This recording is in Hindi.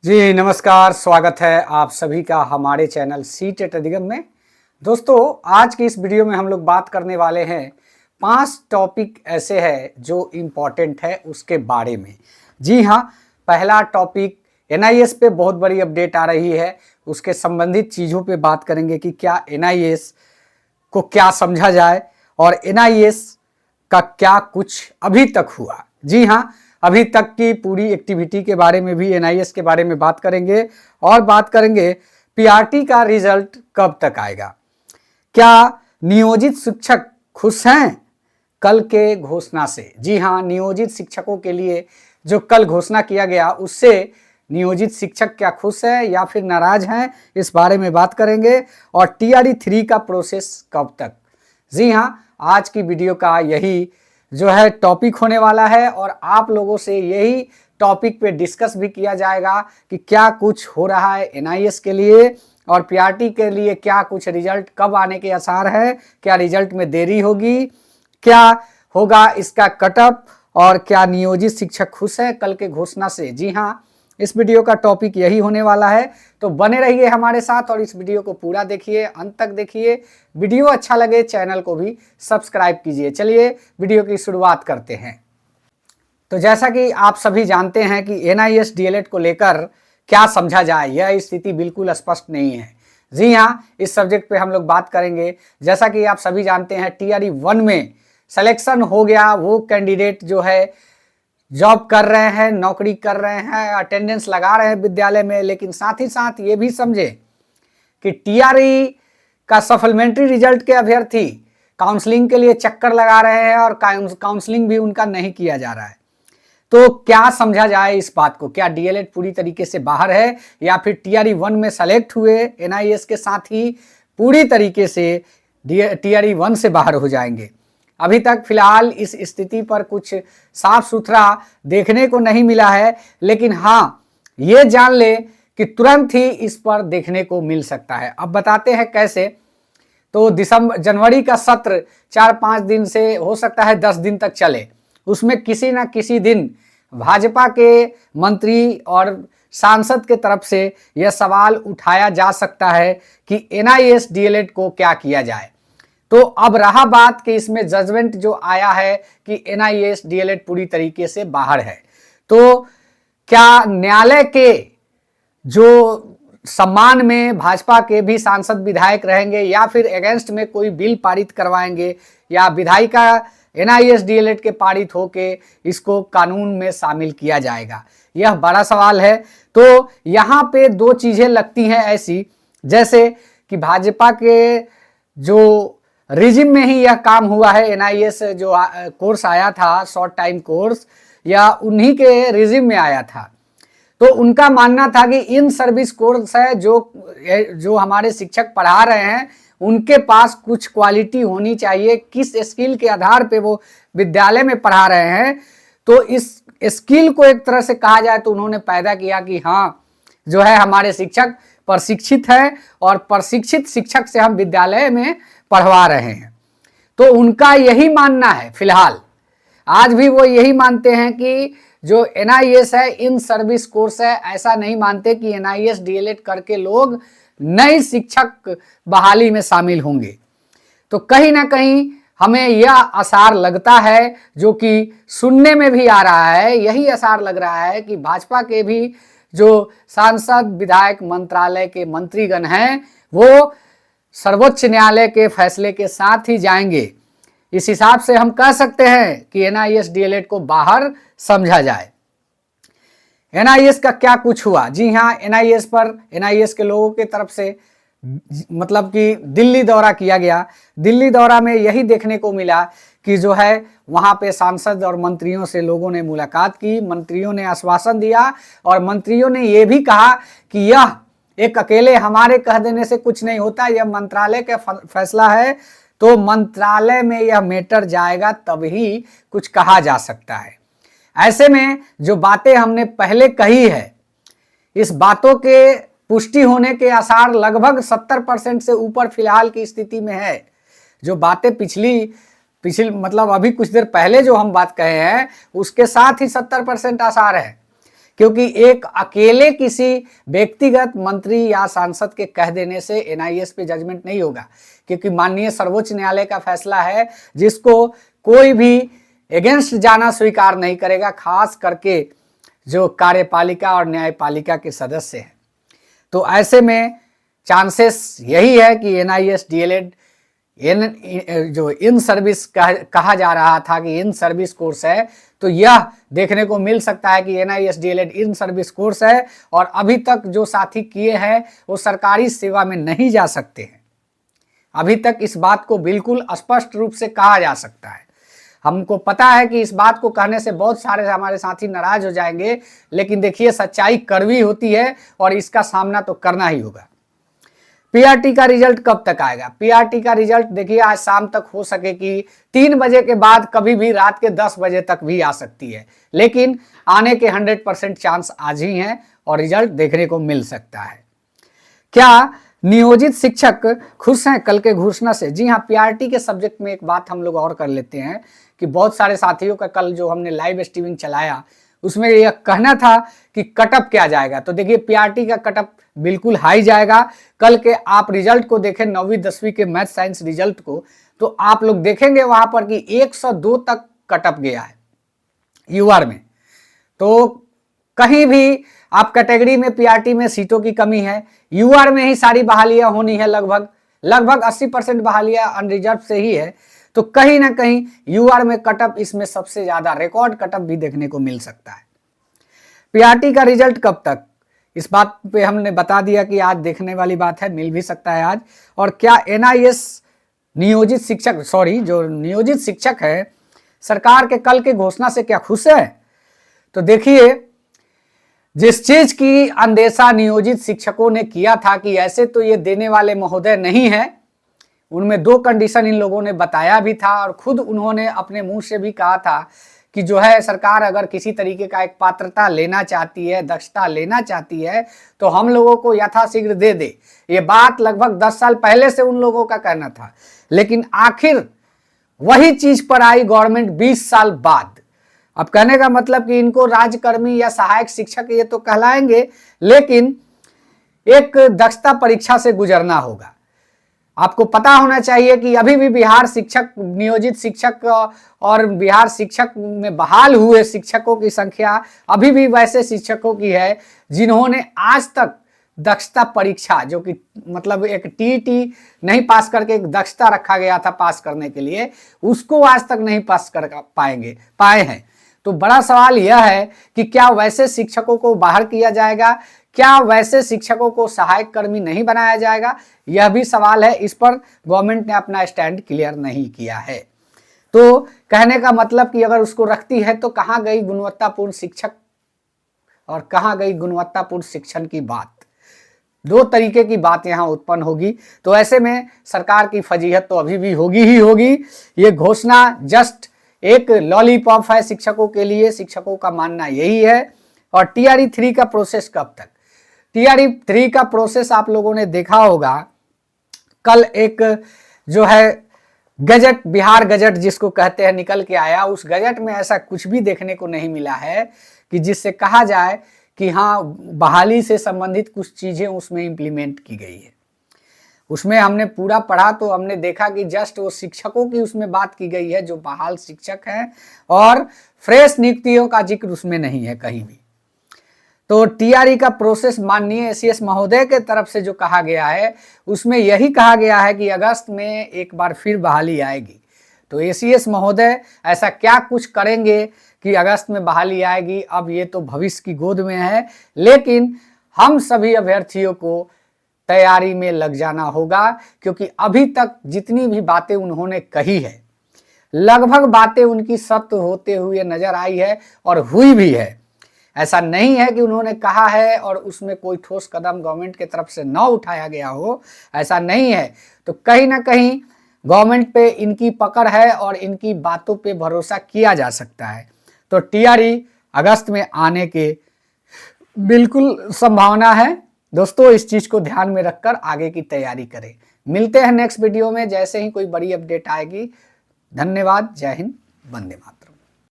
जी नमस्कार, स्वागत है आप सभी का हमारे चैनल सी टेट अधिगम में। दोस्तों, आज की इस वीडियो में हम लोग बात करने वाले हैं 5 टॉपिक ऐसे हैं जो इम्पॉर्टेंट है उसके बारे में। जी हाँ, पहला टॉपिक एनआईएस पे बहुत बड़ी अपडेट आ रही है, उसके संबंधित चीज़ों पे बात करेंगे कि क्या एनआईएस को क्या समझा जाए और एनआईएस का क्या कुछ अभी तक हुआ। जी हाँ, अभी तक की पूरी एक्टिविटी के बारे में भी एनआईएस के बारे में बात करेंगे और बात करेंगे पीआरटी का रिजल्ट कब तक आएगा। क्या नियोजित शिक्षक खुश हैं कल के घोषणा से? जी हाँ, नियोजित शिक्षकों के लिए जो कल घोषणा किया गया उससे नियोजित शिक्षक क्या खुश है या फिर नाराज हैं, इस बारे में बात करेंगे। और टीआरई 3 का प्रोसेस कब तक? जी हाँ, आज की वीडियो का यही जो है टॉपिक होने वाला है और आप लोगों से यही टॉपिक पे डिस्कस भी किया जाएगा कि क्या कुछ हो रहा है एनआईएस के लिए और पीआरटी के लिए, क्या कुछ रिजल्ट कब आने के आसार है, क्या रिजल्ट में देरी होगी, क्या होगा इसका कटअप और क्या नियोजित शिक्षक खुश है कल के घोषणा से। जी हाँ, इस वीडियो का टॉपिक यही होने वाला है, तो बने रहिए हमारे साथ और इस वीडियो को पूरा देखिए, अंत तक देखिए। वीडियो अच्छा लगे चैनल को भी सब्सक्राइब कीजिए। चलिए वीडियो की शुरुआत करते हैं। तो जैसा कि आप सभी जानते हैं कि एनआईएस डीएलएड को लेकर क्या समझा जाए, यह स्थिति बिल्कुल स्पष्ट नहीं है। जी हाँ, इस सब्जेक्ट पे हम लोग बात करेंगे। जैसा कि आप सभी जानते हैं टीआरई 1 में सिलेक्शन हो गया, वो कैंडिडेट जो है जॉब कर रहे हैं, नौकरी कर रहे हैं, अटेंडेंस लगा रहे हैं विद्यालय में, लेकिन साथ ही साथ ये भी समझे कि टीआरई का सप्लीमेंट्री रिजल्ट के अभ्यर्थी काउंसलिंग के लिए चक्कर लगा रहे हैं और काउंसलिंग भी उनका नहीं किया जा रहा है। तो क्या समझा जाए इस बात को? क्या डीएलएड पूरी तरीके से बाहर है या फिर टीआरई 1 में सेलेक्ट हुए एनआईएस के साथ ही पूरी तरीके से टीआरई 1 से बाहर हो जाएंगे? अभी तक फिलहाल इस स्थिति पर कुछ साफ सुथरा देखने को नहीं मिला है, लेकिन हाँ ये जान ले कि तुरंत ही इस पर देखने को मिल सकता है। अब बताते हैं कैसे। तो जनवरी का सत्र 4-5 दिन से हो सकता है 10 दिन तक चले, उसमें किसी ना किसी दिन भाजपा के मंत्री और सांसद के तरफ से यह सवाल उठाया जा सकता है कि एनआईएस डीएलएड को क्या किया जाए। तो अब रहा बात कि इसमें जजमेंट जो आया है कि एनआईएस डीएलएड पूरी तरीके से बाहर है, तो क्या न्यायालय के जो सम्मान में भाजपा के भी सांसद विधायक रहेंगे या फिर अगेंस्ट में कोई बिल पारित करवाएंगे या विधायिका एनआईएस डीएलएड के पारित होके इसको कानून में शामिल किया जाएगा? यह बड़ा सवाल है। तो यहाँ पे दो चीजें लगती हैं ऐसी, जैसे कि भाजपा के जो रिजिम में ही यह काम हुआ है, एनआईएस जो कोर्स आया था शॉर्ट टाइम कोर्स, या उन्हीं के रिजिम में आया था। तो उनका मानना था कि इन सर्विस कोर्स है जो हमारे शिक्षक पढ़ा रहे हैं उनके पास कुछ क्वालिटी होनी चाहिए, किस स्किल के आधार पे वो विद्यालय में पढ़ा रहे हैं। तो इस स्किल को एक तरह से कहा जाए तो उन्होंने पैदा किया कि हाँ जो है हमारे शिक्षक प्रशिक्षित है और प्रशिक्षित शिक्षक से हम विद्यालय में पढ़वा रहे हैं। तो उनका यही मानना है, फिलहाल आज भी वो यही मानते हैं कि जो एनआईएस है इन सर्विस कोर्स है। ऐसा नहीं मानते कि एनआईएस डीएलएड करके लोग नए शिक्षक बहाली में शामिल होंगे। तो कहीं ना कहीं हमें यह आसार लगता है, जो कि सुनने में भी आ रहा है, यही आसार लग रहा है कि भाजपा के भी जो सांसद विधायक मंत्रालय के मंत्रीगण हैं वो सर्वोच्च न्यायालय के फैसले के साथ ही जाएंगे। इस हिसाब से हम कह सकते हैं कि एनआईएस डीएलएड को बाहर समझा जाए। एनआईएस का क्या कुछ हुआ? जी हाँ, एनआईएस पर एनआईएस के लोगों की तरफ से मतलब कि दिल्ली दौरा किया गया। दिल्ली दौरा में यही देखने को मिला कि जो है वहाँ पे सांसद और मंत्रियों से लोगों ने मुलाकात की, मंत्रियों ने आश्वासन दिया और मंत्रियों ने ये भी कहा कि यह एक अकेले हमारे कह देने से कुछ नहीं होता, यह मंत्रालय का फैसला है, तो मंत्रालय में यह मैटर जाएगा तभी कुछ कहा जा सकता है। ऐसे में जो बातें हमने पहले कही है, इस बातों के पुष्टि होने के आसार लगभग 70% से ऊपर फिलहाल की स्थिति में है। जो बातें पिछली मतलब अभी कुछ देर पहले जो हम बात कहे हैं उसके साथ ही 70% आसार है क्योंकि एक अकेले किसी व्यक्तिगत मंत्री या सांसद के कह देने से एनआईएस पे जजमेंट नहीं होगा, क्योंकि माननीय सर्वोच्च न्यायालय का फैसला है जिसको कोई भी अगेंस्ट जाना स्वीकार नहीं करेगा, खास करके जो कार्यपालिका और न्यायपालिका के सदस्य हैं। तो ऐसे में चांसेस यही है कि एनआईएस डीएलएड जो इन सर्विस कहा जा रहा था कि इन सर्विस कोर्स है, तो यह देखने को मिल सकता है कि NIS DElEd in service course है और अभी तक जो साथी किए हैं वो सरकारी सेवा में नहीं जा सकते हैं। अभी तक इस बात को बिल्कुल स्पष्ट रूप से कहा जा सकता है। हमको पता है कि इस बात को कहने से बहुत सारे हमारे साथी नाराज हो जाएंगे, लेकिन देखिए सच्चाई कड़वी होती है और इसका सामना तो करना ही होगा। पीआरटी का रिजल्ट कब तक आएगा? पीआरटी का रिजल्ट देखिए आज शाम तक हो सके कि 3 बजे के बाद कभी भी रात के 10 बजे तक भी आ सकती है, लेकिन आने के 100% चांस आज ही हैं और रिजल्ट देखने को मिल सकता है। क्या नियोजित शिक्षक खुश हैं कल के घोषणा से? जी हाँ, पीआरटी के सब्जेक्ट में एक बात हम लोग और कर लेते हैं कि बहुत सारे साथियों का कल जो हमने लाइव स्ट्रीमिंग चलाया उसमें यह कहना था कि कटअप क्या जाएगा। तो देखिए पीआरटी का कटअप बिल्कुल हाई जाएगा। कल के आप रिजल्ट को देखें, 9वीं 10वीं के मैथ साइंस रिजल्ट को, तो आप लोग देखेंगे वहां पर कि 102 तक कटअप गया है यूआर में। तो कहीं भी आप कैटेगरी में पीआरटी में सीटों की कमी है, यूआर में ही सारी बहालियां होनी है, लगभग 80% बहालियां अनरिजर्व से ही है। तो कहीं ना कहीं यूआर में कटअप इसमें सबसे ज्यादा रिकॉर्ड कटअप भी देखने को मिल सकता है। पीआरटी का रिजल्ट कब तक, इस बात पे हमने बता दिया कि आज देखने वाली बात है, मिल भी सकता है आज। और क्या एनआईएस नियोजित शिक्षक है सरकार के कल के घोषणा से क्या खुश है? तो देखिए जिस चीज की अंदेशा नियोजित शिक्षकों ने किया था कि ऐसे तो ये देने वाले महोदय नहीं है, उनमें 2 कंडीशन इन लोगों ने बताया भी था और खुद उन्होंने अपने मुंह से भी कहा था कि जो है सरकार अगर किसी तरीके का एक पात्रता लेना चाहती है, दक्षता लेना चाहती है, तो हम लोगों को यथाशीघ्र दे दे। ये बात लगभग 10 साल पहले से उन लोगों का कहना था, लेकिन आखिर वही चीज पर आई गवर्नमेंट 20 साल बाद। अब कहने का मतलब कि इनको राज्यकर्मी या सहायक शिक्षक ये तो कहलाएंगे, लेकिन एक दक्षता परीक्षा से गुजरना होगा। आपको पता होना चाहिए कि अभी भी बिहार शिक्षक, नियोजित शिक्षक और बिहार शिक्षक में बहाल हुए शिक्षकों की संख्या अभी भी वैसे शिक्षकों की है जिन्होंने आज तक दक्षता परीक्षा, जो कि मतलब एक टीईटी नहीं पास करके एक दक्षता रखा गया था पास करने के लिए, उसको आज तक नहीं पास कर पाए हैं। तो बड़ा सवाल यह है कि क्या वैसे शिक्षकों को बाहर किया जाएगा, क्या वैसे शिक्षकों को सहायक कर्मी नहीं बनाया जाएगा? यह भी सवाल है। इस पर गवर्नमेंट ने अपना स्टैंड क्लियर नहीं किया है। तो कहने का मतलब कि अगर उसको रखती है तो कहाँ गई गुणवत्तापूर्ण शिक्षक और कहाँ गई गुणवत्तापूर्ण शिक्षण की बात? 2 तरीके की बात यहाँ उत्पन्न होगी। तो ऐसे में सरकार की फजीहत तो अभी भी होगी ही होगी। ये घोषणा जस्ट एक लॉलीपॉप है शिक्षकों के लिए, शिक्षकों का मानना यही है। और टीआरई 3 का प्रोसेस कब तक? टीआरई 3 का प्रोसेस आप लोगों ने देखा होगा, कल एक जो है गजट, बिहार गजट जिसको कहते हैं, निकल के आया। उस गजट में ऐसा कुछ भी देखने को नहीं मिला है कि जिससे कहा जाए कि हाँ बहाली से संबंधित कुछ चीजें उसमें इंप्लीमेंट की गई है। उसमें हमने पूरा पढ़ा तो हमने देखा कि जस्ट वो शिक्षकों की उसमें बात की गई है जो बहाल शिक्षक हैं, और फ्रेश नियुक्तियों का जिक्र उसमें नहीं है कहीं भी। तो टीआरई का प्रोसेस माननीय एसीएस महोदय के तरफ से जो कहा गया है उसमें यही कहा गया है कि अगस्त में एक बार फिर बहाली आएगी। तो एसीएस महोदय ऐसा क्या कुछ करेंगे कि अगस्त में बहाली आएगी, अब ये तो भविष्य की गोद में है, लेकिन हम सभी अभ्यर्थियों को तैयारी में लग जाना होगा, क्योंकि अभी तक जितनी भी बातें उन्होंने कही है लगभग बातें उनकी सत्य होते हुए नजर आई है और हुई भी है। ऐसा नहीं है कि उन्होंने कहा है और उसमें कोई ठोस कदम गवर्नमेंट की तरफ से न उठाया गया हो, ऐसा नहीं है। तो कहीं ना कहीं गवर्नमेंट पे इनकी पकड़ है और इनकी बातों पे भरोसा किया जा सकता है। तो टीआरई अगस्त में आने के बिल्कुल संभावना है। दोस्तों इस चीज को ध्यान में रखकर आगे की तैयारी करें। मिलते हैं नेक्स्ट वीडियो में जैसे ही कोई बड़ी अपडेट आएगी। धन्यवाद। जय हिंद। वंदे मातरम।